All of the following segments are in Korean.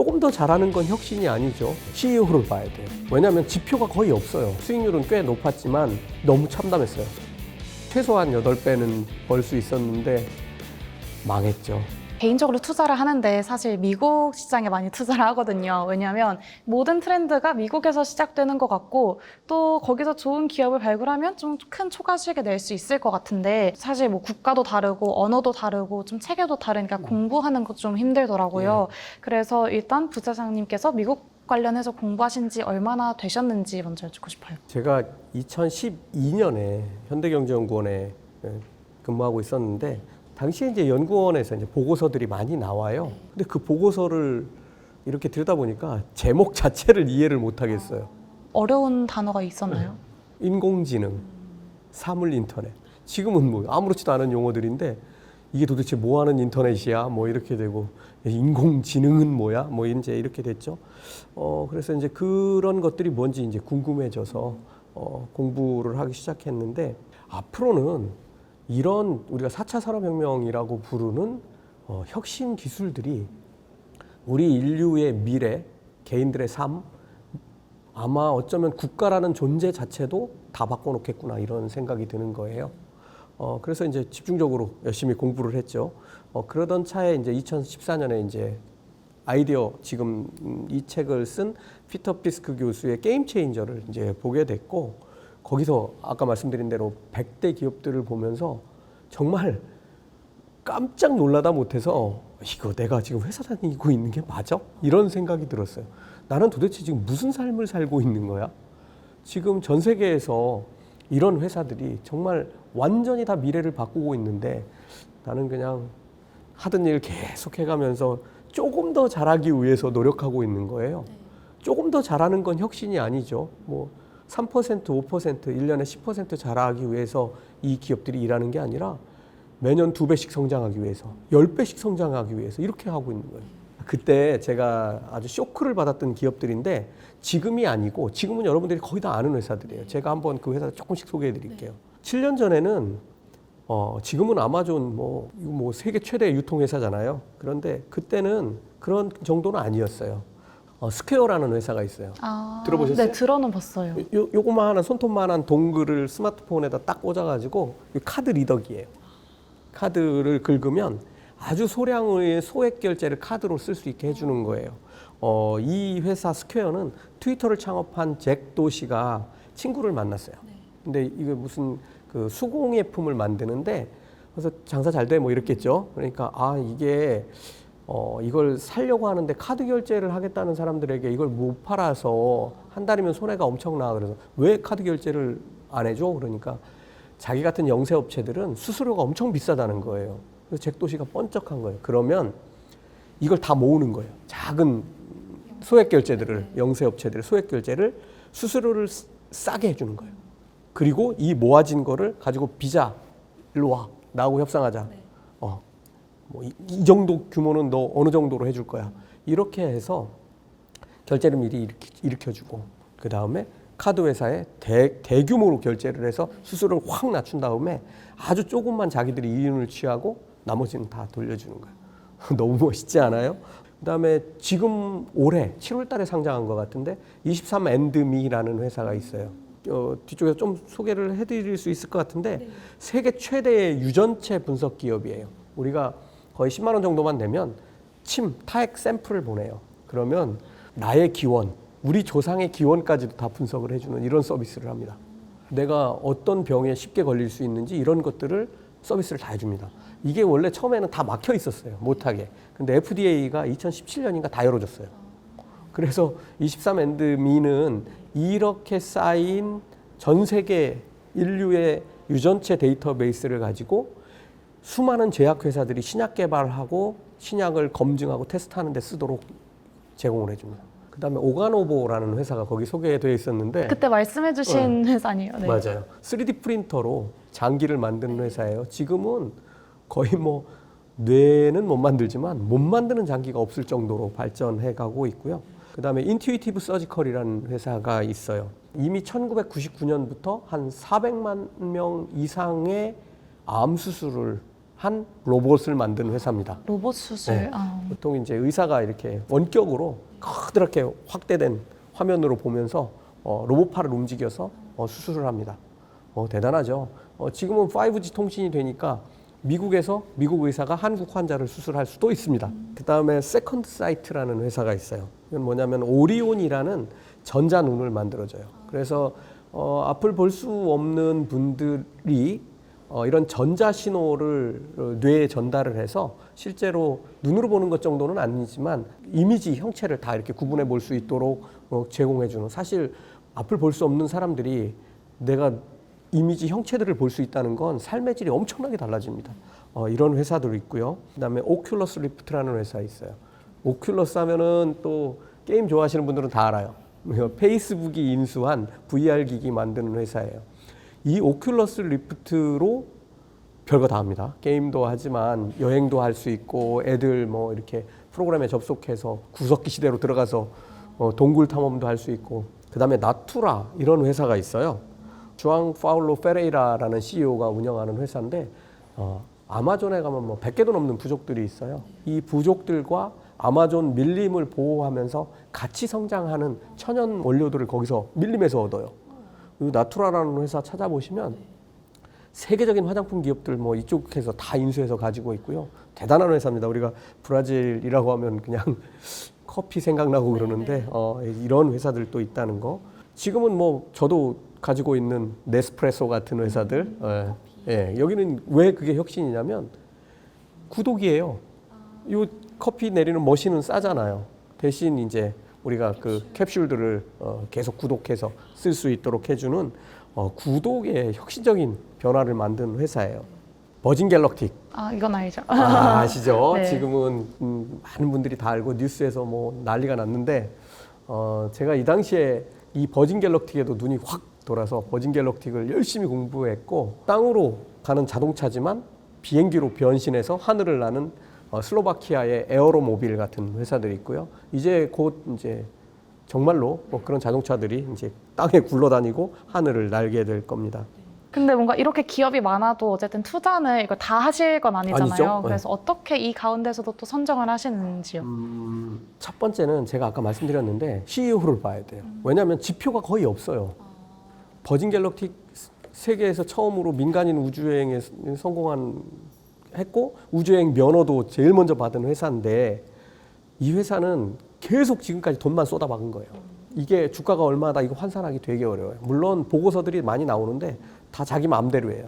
조금 더 잘하는 건 혁신이 아니죠. CEO를 봐야 돼요. 왜냐하면 지표가 거의 없어요. 수익률은 꽤 높았지만 너무 참담했어요. 최소한 8배는 벌 수 있었는데 망했죠. 개인적으로 투자를 하는데 사실 미국 시장에 많이 투자를 하거든요. 왜냐하면 모든 트렌드가 미국에서 시작되는 것 같고 또 거기서 좋은 기업을 발굴하면 좀 큰 초과수익을 낼 수 있을 것 같은데 사실 뭐 국가도 다르고 언어도 다르고 좀 체계도 다르니까 공부하는 거 좀 힘들더라고요. 그래서 일단 부사장님께서 미국 관련해서 공부하신 지 얼마나 되셨는지 먼저 여쭙고 싶어요. 제가 2012년에 현대경제연구원에 근무하고 있었는데 당시에 이제 연구원에서 이제 보고서들이 많이 나와요. 근데 그 보고서를 이렇게 들여다보니까 제목 자체를 이해를 못 하겠어요. 어려운 단어가 있었나요? 인공지능, 사물 인터넷. 지금은 뭐 아무렇지도 않은 용어들인데 이게 도대체 뭐 하는 인터넷이야? 뭐 이렇게 되고 인공지능은 뭐야? 뭐 이제 이렇게 됐죠. 그래서 이제 그런 것들이 뭔지 이제 궁금해져서 공부를 하기 시작했는데 앞으로는 이런 우리가 4차 산업혁명이라고 부르는 혁신 기술들이 우리 인류의 미래, 개인들의 삶, 아마 어쩌면 국가라는 존재 자체도 다 바꿔놓겠구나 이런 생각이 드는 거예요. 그래서 이제 집중적으로 열심히 공부를 했죠. 그러던 차에 이제 2014년에 이제 아이디어 지금 이 책을 쓴 피터 피스크 교수의 게임 체인저를 이제 보게 됐고 거기서 아까 말씀드린 대로 100대 기업들을 보면서 정말 깜짝 놀라다 못해서 이거 내가 지금 회사 다니고 있는 게 맞아? 이런 생각이 들었어요. 나는 도대체 지금 무슨 삶을 살고 있는 거야? 지금 전 세계에서 이런 회사들이 정말 완전히 다 미래를 바꾸고 있는데 나는 그냥 하던 일 계속 해가면서 조금 더 잘하기 위해서 노력하고 있는 거예요. 조금 더 잘하는 건 혁신이 아니죠. 뭐 3%, 5%, 1년에 10% 잘하기 위해서 이 기업들이 일하는 게 아니라 매년 2배씩 성장하기 위해서, 10배씩 성장하기 위해서 이렇게 하고 있는 거예요. 그때 제가 아주 쇼크를 받았던 기업들인데 지금이 아니고 지금은 여러분들이 거의 다 아는 회사들이에요. 제가 한번 그 회사 조금씩 소개해 드릴게요. 7년 전에는 지금은 아마존 뭐 세계 최대 유통회사잖아요. 그런데 그때는 그런 정도는 아니었어요. 스퀘어라는 회사가 있어요. 들어보셨어요? 네, 들어는 봤어요. 요거만한 손톱만한 동글을 스마트폰에다 딱 꽂아가지고 카드 리더기예요. 카드를 긁으면 아주 소량의 소액 결제를 카드로 쓸 수 있게 해주는 거예요. 이 회사 스퀘어는 트위터를 창업한 잭 도시가 친구를 만났어요. 근데 이거 무슨 그 수공예품을 만드는데 그래서 장사 잘 돼 뭐 이랬겠죠. 그러니까 이게 이걸 살려고 하는데 카드 결제를 하겠다는 사람들에게 이걸 못 팔아서 한 달이면 손해가 엄청나. 그래서 왜 카드 결제를 안 해줘? 그러니까 자기 같은 영세업체들은 수수료가 엄청 비싸다는 거예요. 그래서 잭도시가 번쩍한 거예요. 그러면 이걸 다 모으는 거예요. 작은 소액 결제들을, 영세업체들의 소액 결제를 수수료를 싸게 해주는 거예요. 그리고 이 모아진 거를 가지고 비자, 일로 와. 나하고 협상하자. 뭐 이 정도 규모는 너 어느 정도로 해줄 거야. 이렇게 해서 결제를 미리 일으켜주고 그 다음에 카드 회사에 대규모로 결제를 해서 수수료를 확 낮춘 다음에 아주 조금만 자기들이 이윤을 취하고 나머지는 다 돌려주는 거예요. 너무 멋있지 않아요? 그 다음에 지금 올해 7월 달에 상장한 것 같은데 23&me라는 회사가 있어요. 뒤쪽에서 좀 소개를 해드릴 수 있을 것 같은데 세계 최대의 유전체 분석 기업이에요. 우리가 거의 10만 원 정도만 내면 타액 샘플을 보내요. 그러면 나의 기원, 우리 조상의 기원까지도 다 분석을 해주는 이런 서비스를 합니다. 내가 어떤 병에 쉽게 걸릴 수 있는지 이런 것들을 서비스를 다 해줍니다. 이게 원래 처음에는 다 막혀 있었어요. 못하게. 근데 FDA가 2017년인가 다 열어줬어요. 그래서 23&me는 이렇게 쌓인 전 세계 인류의 유전체 데이터베이스를 가지고 수많은 제약회사들이 신약 개발하고 신약을 검증하고 테스트하는 데 쓰도록 제공을 해줍니다. 그 다음에 오가노보라는 회사가 거기 소개되어 있었는데 그때 말씀해주신 회사 아니에요? 네. 맞아요. 3D 프린터로 장기를 만드는 회사예요. 지금은 거의 뭐 뇌는 못 만들지만 못 만드는 장기가 없을 정도로 발전해 가고 있고요. 그 다음에 인투이티브 서지컬이라는 회사가 있어요. 이미 1999년부터 한 400만 명 이상의 암 수술을 한 로봇을 만든 회사입니다. 로봇 수술. 네. 보통 이제 의사가 이렇게 원격으로 커다랗게 확대된 화면으로 보면서 로봇 팔을 움직여서 수술을 합니다. 대단하죠. 지금은 5G 통신이 되니까 미국에서 미국 의사가 한국 환자를 수술할 수도 있습니다. 그 다음에 세컨드 사이트라는 회사가 있어요. 이건 뭐냐면 오리온이라는 전자눈을 만들어줘요. 그래서 앞을 볼 수 없는 분들이 이런 전자 신호를 뇌에 전달을 해서 실제로 눈으로 보는 것 정도는 아니지만 이미지 형체를 다 이렇게 구분해 볼 수 있도록 제공해주는, 사실 앞을 볼 수 없는 사람들이 내가 이미지 형체들을 볼 수 있다는 건 삶의 질이 엄청나게 달라집니다. 이런 회사도 있고요. 그다음에 오큘러스 리프트라는 회사 있어요. 오큘러스 하면은 또 게임 좋아하시는 분들은 다 알아요. 페이스북이 인수한 VR 기기 만드는 회사예요. 이 오큘러스 리프트로 별거 다 합니다. 게임도 하지만 여행도 할 수 있고, 애들 뭐 이렇게 프로그램에 접속해서 구석기 시대로 들어가서 동굴 탐험도 할 수 있고. 그다음에 나투라 이런 회사가 있어요. 주앙 파울로 페레이라라는 CEO가 운영하는 회사인데 아마존에 가면 뭐 100개도 넘는 부족들이 있어요. 이 부족들과 아마존 밀림을 보호하면서 같이 성장하는 천연 원료들을 거기서 밀림에서 얻어요. 나투라라는 회사 찾아보시면 세계적인 화장품 기업들 뭐 이쪽에서 다 인수해서 가지고 있고요. 대단한 회사입니다. 우리가 브라질이라고 하면 그냥 커피 생각나고 그러는데 이런 회사들도 있다는 거. 지금은 뭐 저도 가지고 있는 네스프레소 같은 회사들, 여기는 왜 그게 혁신이냐면 구독이에요. 이 커피 내리는 머신은 싸잖아요. 대신 이제 우리가 그 캡슐들을 계속 구독해서 쓸 수 있도록 해주는 구독의 혁신적인 변화를 만든 회사예요. 버진 갤럭틱. 이건 알죠. 아시죠? 네. 지금은 많은 분들이 다 알고 뉴스에서 뭐 난리가 났는데 제가 이 당시에 이 버진 갤럭틱에도 눈이 확 돌아서 버진 갤럭틱을 열심히 공부했고, 땅으로 가는 자동차지만 비행기로 변신해서 하늘을 나는 슬로바키아의 에어로모빌 같은 회사들이 있고요. 이제 곧 이제 정말로 뭐 그런 자동차들이 이제 땅에 굴러다니고 하늘을 날게 될 겁니다. 근데 뭔가 이렇게 기업이 많아도 어쨌든 투자는 이걸 다 하실 건 아니잖아요. 아니죠. 그래서 어떻게 이 가운데서도 또 선정을 하시는지요? 첫 번째는 제가 아까 말씀드렸는데 CEO를 봐야 돼요. 왜냐하면 지표가 거의 없어요. 버진 갤럭틱 세계에서 처음으로 민간인 우주여행에 했고 우주여행 면허도 제일 먼저 받은 회사인데, 이 회사는 계속 지금까지 돈만 쏟아박은 거예요. 이게 주가가 얼마다 이거 환산하기 되게 어려워요. 물론 보고서들이 많이 나오는데 다 자기 마음대로 해요.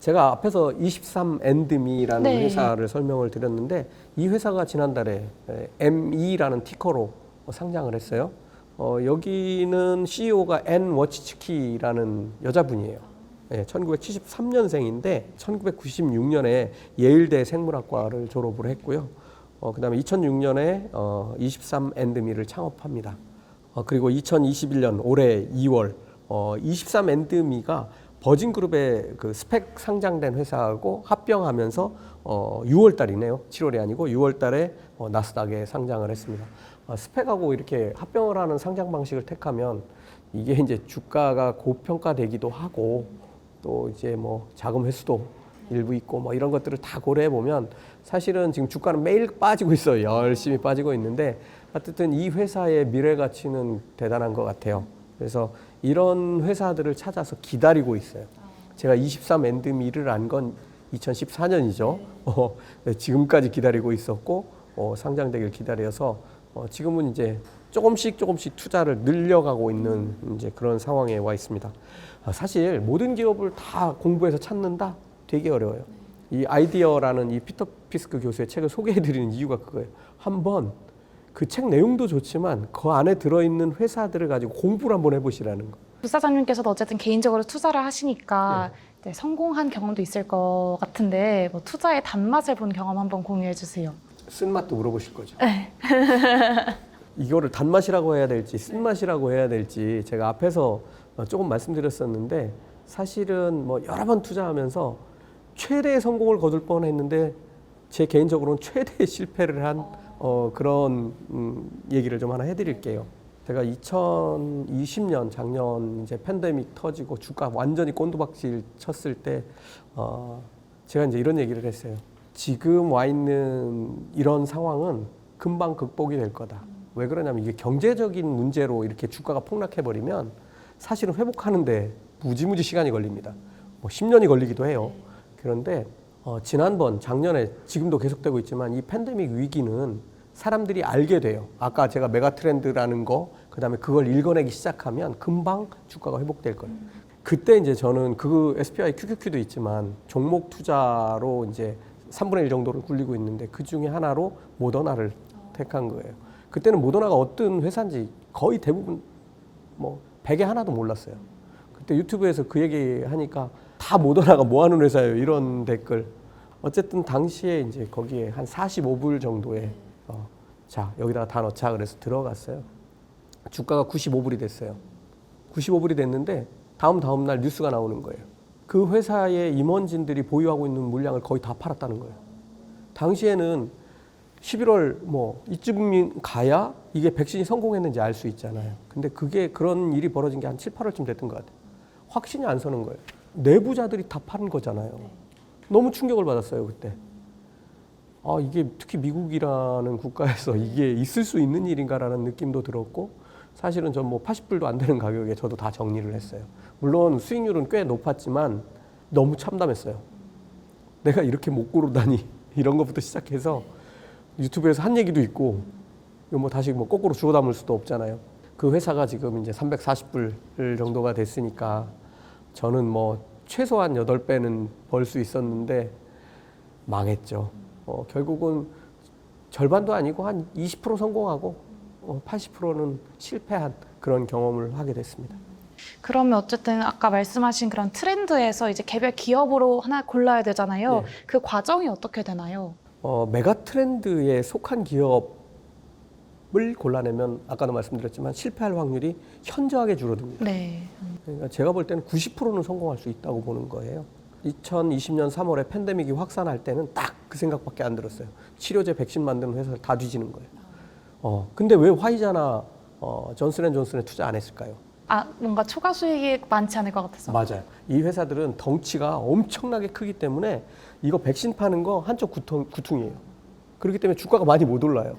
제가 앞에서 23&me라는 네. 회사를 설명을 드렸는데, 이 회사가 지난달에 ME라는 티커로 상장을 했어요. 여기는 CEO가 앤 워치츠키라는 여자분이에요. 1973년생인데 1996년에 예일대 생물학과를 졸업을 했고요. 그다음에 2006년에 23&me를 창업합니다. 그리고 2021년 올해 2월 23&me가 버진그룹의 그 스펙 상장된 회사하고 합병하면서 6월 달이네요. 7월이 아니고 6월 달에 나스닥에 상장을 했습니다. 스펙하고 이렇게 합병을 하는 상장 방식을 택하면 이게 이제 주가가 고평가되기도 하고, 또 이제 뭐 자금 회수도 일부 있고 뭐 이런 것들을 다 고려해 보면 사실은 지금 주가는 매일 빠지고 있어요. 열심히 빠지고 있는데 어쨌든 이 회사의 미래 가치는 대단한 것 같아요. 그래서 이런 회사들을 찾아서 기다리고 있어요. 제가 23&me를 안 건 2014년이죠. 지금까지 기다리고 있었고 상장되길 기다려서 지금은 이제 조금씩 투자를 늘려가고 있는 이제 그런 상황에 와 있습니다. 사실 모든 기업을 다 공부해서 찾는다? 되게 어려워요. 이 아이디어라는 이 피터 피스크 교수의 책을 소개해드리는 이유가 그거예요. 한번 그 책 내용도 좋지만 그 안에 들어있는 회사들을 가지고 공부를 한번 해보시라는 거. 부사장님께서도 어쨌든 개인적으로 투자를 하시니까 네, 성공한 경험도 있을 것 같은데 뭐 투자의 단맛을 본 경험 한번 공유해 주세요. 쓴맛도 물어보실 거죠. 이거를 단맛이라고 해야 될지 쓴맛이라고 해야 될지 제가 앞에서 조금 말씀드렸었는데, 사실은 뭐 여러 번 투자하면서 최대의 성공을 거둘 뻔했는데 제 개인적으로는 최대의 실패를 한 그런 얘기를 좀 하나 해드릴게요. 제가 2020년 작년 이제 팬데믹 터지고 주가 완전히 꼰두박질 쳤을 때 제가 이제 이런 얘기를 했어요. 지금 와 있는 이런 상황은 금방 극복이 될 거다. 왜 그러냐면 이게 경제적인 문제로 이렇게 주가가 폭락해버리면 사실은 회복하는데 무지무지 시간이 걸립니다. 뭐 10년이 걸리기도 해요. 그런데 지난번 작년에 지금도 계속되고 있지만 이 팬데믹 위기는 사람들이 알게 돼요. 아까 제가 메가 트렌드라는 거, 그다음에 그걸 읽어내기 시작하면 금방 주가가 회복될 거예요. 그때 이제 저는 그 SPY QQQ도 있지만 종목 투자로 이제 3분의 1 정도를 굴리고 있는데 그 중에 하나로 모더나를 택한 거예요. 그때는 모더나가 어떤 회사인지 거의 대부분 뭐 100에 하나도 몰랐어요. 그때 유튜브에서 그 얘기 하니까 다 모더나가 뭐 하는 회사예요, 이런 댓글. 어쨌든 당시에 이제 거기에 한 45불 정도에 자, 여기다가 다 넣자 그래서 들어갔어요. 주가가 95불이 됐어요. 95불이 됐는데 다음 날 뉴스가 나오는 거예요. 그 회사의 임원진들이 보유하고 있는 물량을 거의 다 팔았다는 거예요. 당시에는 11월 뭐 이쯤 가야 이게 백신이 성공했는지 알 수 있잖아요. 근데 그게 그런 일이 벌어진 게 한 7, 8월쯤 됐던 것 같아요. 확신이 안 서는 거예요. 내부자들이 다 파는 거잖아요. 너무 충격을 받았어요, 그때. 아, 이게 특히 미국이라는 국가에서 이게 있을 수 있는 일인가라는 느낌도 들었고, 사실은 전 뭐 80불도 안 되는 가격에 저도 다 정리를 했어요. 물론 수익률은 꽤 높았지만 너무 참담했어요. 내가 이렇게 못 고르다니 이런 것부터 시작해서 유튜브에서 한 얘기도 있고, 이거 뭐 다시 뭐 거꾸로 주워 담을 수도 없잖아요. 그 회사가 지금 이제 340불 정도가 됐으니까 저는 뭐 최소한 8배는 벌 수 있었는데 망했죠. 결국은 절반도 아니고 한 20% 성공하고 80%는 실패한 그런 경험을 하게 됐습니다. 그러면 어쨌든 아까 말씀하신 그런 트렌드에서 이제 개별 기업으로 하나 골라야 되잖아요. 네. 그 과정이 어떻게 되나요? 메가 트렌드에 속한 기업을 골라내면 아까도 말씀드렸지만 실패할 확률이 현저하게 줄어듭니다. 네. 그러니까 제가 볼 때는 90%는 성공할 수 있다고 보는 거예요. 2020년 3월에 팬데믹이 확산할 때는 딱 그 생각밖에 안 들었어요. 치료제 백신 만드는 회사를 다 뒤지는 거예요. 근데 왜 화이자나 존슨앤존슨에 투자 안 했을까요? 아, 뭔가 초과 수익이 많지 않을 것 같아서. 맞아요. 이 회사들은 덩치가 엄청나게 크기 때문에 이거 백신 파는 거 한쪽 구퉁이에요. 그렇기 때문에 주가가 많이 못 올라요.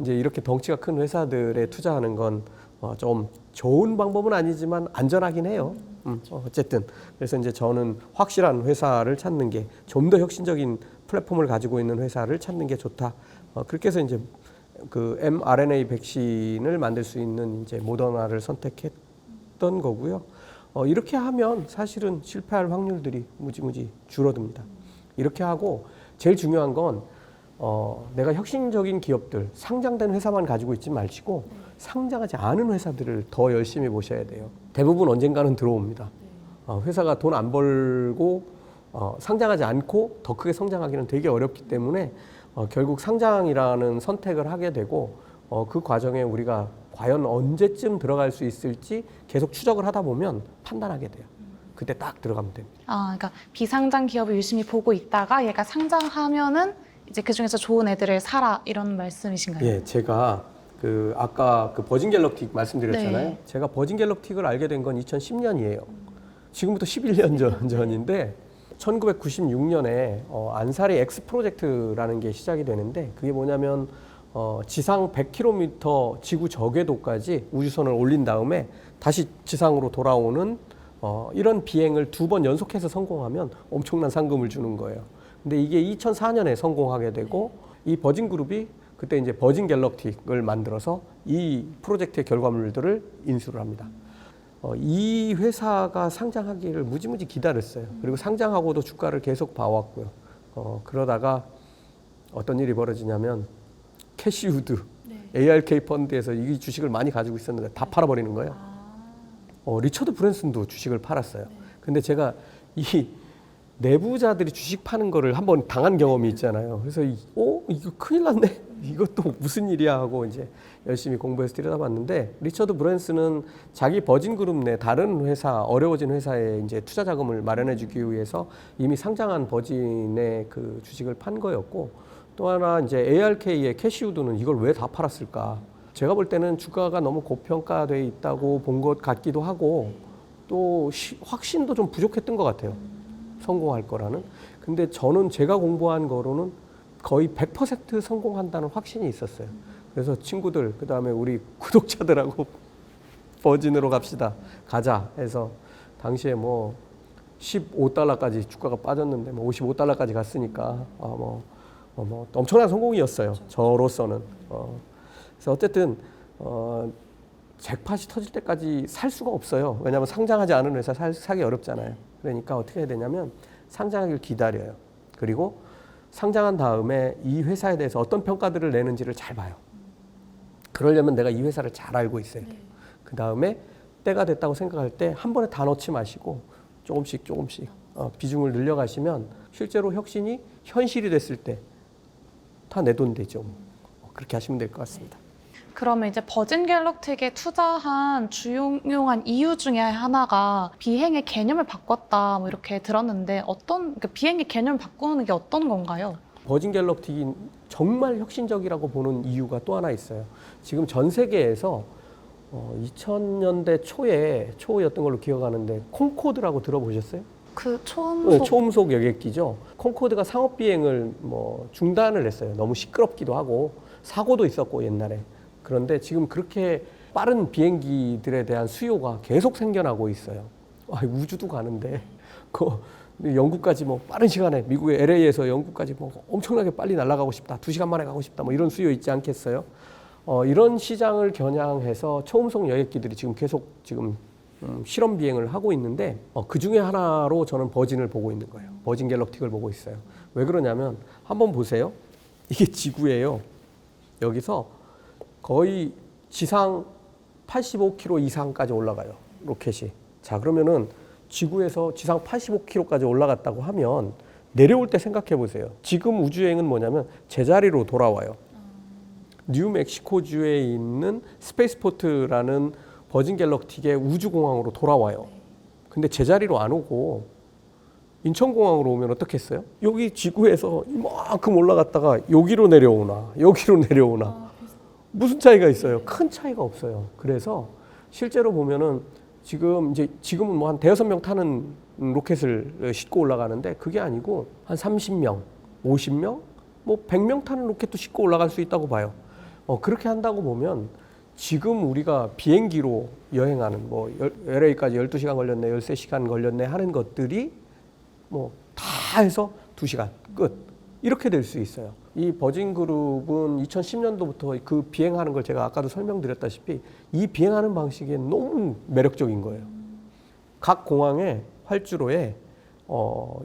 이제 이렇게 덩치가 큰 회사들에 투자하는 건 좀 좋은 방법은 아니지만 안전하긴 해요. 어쨌든 그래서 이제 저는 확실한 회사를 찾는 게, 좀 더 혁신적인 플랫폼을 가지고 있는 회사를 찾는 게 좋다. 그렇게 해서 이제 그 mRNA 백신을 만들 수 있는 이제 모더나를 선택했던 거고요. 이렇게 하면 사실은 실패할 확률들이 무지무지 줄어듭니다. 이렇게 하고 제일 중요한 건 내가 혁신적인 기업들, 상장된 회사만 가지고 있지 마시고 상장하지 않은 회사들을 더 열심히 보셔야 돼요. 대부분 언젠가는 들어옵니다. 회사가 돈 안 벌고 상장하지 않고 더 크게 성장하기는 되게 어렵기 때문에 결국 상장이라는 선택을 하게 되고, 그 과정에 우리가 과연 언제쯤 들어갈 수 있을지 계속 추적을 하다 보면 판단하게 돼요. 그때 딱 들어가면 됩니다. 그러니까 비상장 기업을 유심히 보고 있다가 얘가 상장하면은 이제 그 중에서 좋은 애들을 사라, 이런 말씀이신가요? 예, 제가 아까 그 버진 갤럭틱 말씀드렸잖아요. 네. 제가 버진 갤럭틱을 알게 된 건 2010년이에요. 지금부터 11년 전인데 1996년에 안사리 X 프로젝트라는 게 시작이 되는데, 그게 뭐냐면 지상 100km 지구 저궤도까지 우주선을 올린 다음에 다시 지상으로 돌아오는 이런 비행을 2번 연속해서 성공하면 엄청난 상금을 주는 거예요. 근데 이게 2004년에 성공하게 되고, 이 버진 그룹이 그때 이제 버진 갤럭틱을 만들어서 이 프로젝트의 결과물들을 인수를 합니다. 이 회사가 상장하기를 무지무지 기다렸어요. 그리고 상장하고도 주가를 계속 봐왔고요. 그러다가 어떤 일이 벌어지냐면 캐시우드, ARK 펀드에서 이 주식을 많이 가지고 있었는데 다 팔아버리는 거예요. 리처드 브랜슨도 주식을 팔았어요. 근데 제가 이 내부자들이 주식 파는 거를 한번 당한 경험이 있잖아요. 그래서 이거 큰일 났네. 이것도 무슨 일이야 하고 이제 열심히 공부해서 들여다봤는데, 리처드 브랜슨은 자기 버진 그룹 내 다른 회사, 어려워진 회사에 이제 투자 자금을 마련해 주기 위해서 이미 상장한 버진의 그 주식을 판 거였고, 또 하나 이제 ARK의 캐시우드는 이걸 왜 다 팔았을까? 제가 볼 때는 주가가 너무 고평가되어 있다고 본 것 같기도 하고, 또 확신도 좀 부족했던 것 같아요. 성공할 거라는. 근데 저는 제가 공부한 거로는 거의 100% 성공한다는 확신이 있었어요. 그래서 친구들, 그 다음에 우리 구독자들하고 버진으로 가자 해서 당시에 뭐 15달러까지 주가가 빠졌는데 뭐 55달러까지 갔으니까 뭐 엄청난 성공이었어요. 저로서는. 그래서 어쨌든 잭팟이 터질 때까지 살 수가 없어요. 왜냐하면 상장하지 않은 회사 사기 어렵잖아요. 그러니까 어떻게 해야 되냐면 상장하기를 기다려요. 그리고 상장한 다음에 이 회사에 대해서 어떤 평가들을 내는지를 잘 봐요. 그러려면 내가 이 회사를 잘 알고 있어야 돼요. 그 다음에 때가 됐다고 생각할 때 한 번에 다 넣지 마시고 조금씩 비중을 늘려가시면 실제로 혁신이 현실이 됐을 때 다 내 돈 되죠. 그렇게 하시면 될 것 같습니다. 그러면 이제 버진 갤럭틱에 투자한 중요한 이유 중에 하나가 비행의 개념을 바꿨다 뭐 이렇게 들었는데 그러니까 비행의 개념을 바꾸는 게 어떤 건가요? 버진 갤럭틱이 정말 혁신적이라고 보는 이유가 또 하나 있어요. 지금 전 세계에서 2000년대 초였던 걸로 기억하는데 콩코드라고 들어보셨어요? 그 초음속 초음속 여객기죠. 콩코드가 상업 비행을 중단을 했어요. 너무 시끄럽기도 하고 사고도 있었고 옛날에. 그런데 지금 그렇게 빠른 비행기들에 대한 수요가 계속 생겨나고 있어요. 우주도 가는데 영국까지 빠른 시간에 미국의 LA에서 영국까지 엄청나게 빨리 날아가고 싶다. 2시간 만에 가고 싶다. 이런 수요 있지 않겠어요? 이런 시장을 겨냥해서 초음속 여객기들이 지금 계속 실험 비행을 하고 있는데 그 중에 하나로 저는 버진을 보고 있는 거예요. 버진 갤럭틱을 보고 있어요. 왜 그러냐면 한번 보세요. 이게 지구예요. 여기서 거의 지상 85km 이상까지 올라가요. 로켓이. 자, 그러면은 지구에서 지상 85km까지 올라갔다고 하면 내려올 때 생각해 보세요. 지금 우주여행은 뭐냐면 제자리로 돌아와요. 뉴멕시코주에 있는 스페이스포트라는 버진 갤럭틱의 우주공항으로 돌아와요. 근데 제자리로 안 오고 인천공항으로 오면 어떻겠어요? 여기 지구에서 이만큼 올라갔다가 여기로 내려오나 무슨 차이가 있어요? 큰 차이가 없어요. 그래서 실제로 보면은 지금은 한 대여섯 명 타는 로켓을 싣고 올라가는데 그게 아니고 한 30명, 50명, 100명 타는 로켓도 싣고 올라갈 수 있다고 봐요. 그렇게 한다고 보면 지금 우리가 비행기로 여행하는 LA까지 12시간 걸렸네, 13시간 걸렸네 하는 것들이 다 해서 2시간 끝. 이렇게 될 수 있어요. 이 버진 그룹은 2010년도부터 그 비행하는 걸 제가 아까도 설명드렸다시피 이 비행하는 방식이 너무 매력적인 거예요. 각 공항에 활주로에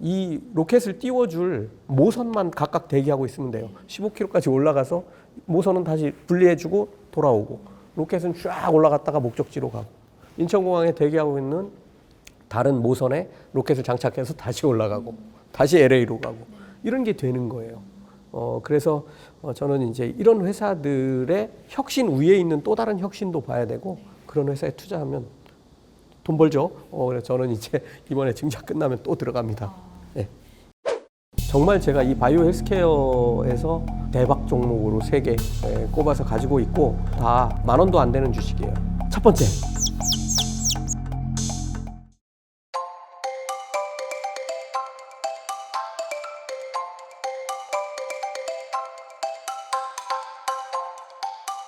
이 로켓을 띄워줄 모선만 각각 대기하고 있으면 돼요. 15km까지 올라가서 모선은 다시 분리해주고 돌아오고 로켓은 쫙 올라갔다가 목적지로 가고 인천공항에 대기하고 있는 다른 모선에 로켓을 장착해서 다시 올라가고 다시 LA로 가고 이런 게 되는 거예요. 그래서 저는 이제 이런 회사들의 혁신 위에 있는 또 다른 혁신도 봐야 되고 그런 회사에 투자하면 돈 벌죠. 그래서 저는 이제 이번에 증자 끝나면 또 들어갑니다. 네. 정말 제가 이 바이오 헬스케어에서 대박 종목으로 3개 꼽아서 가지고 있고 다 10,000원도 안 되는 주식이에요. 첫 번째,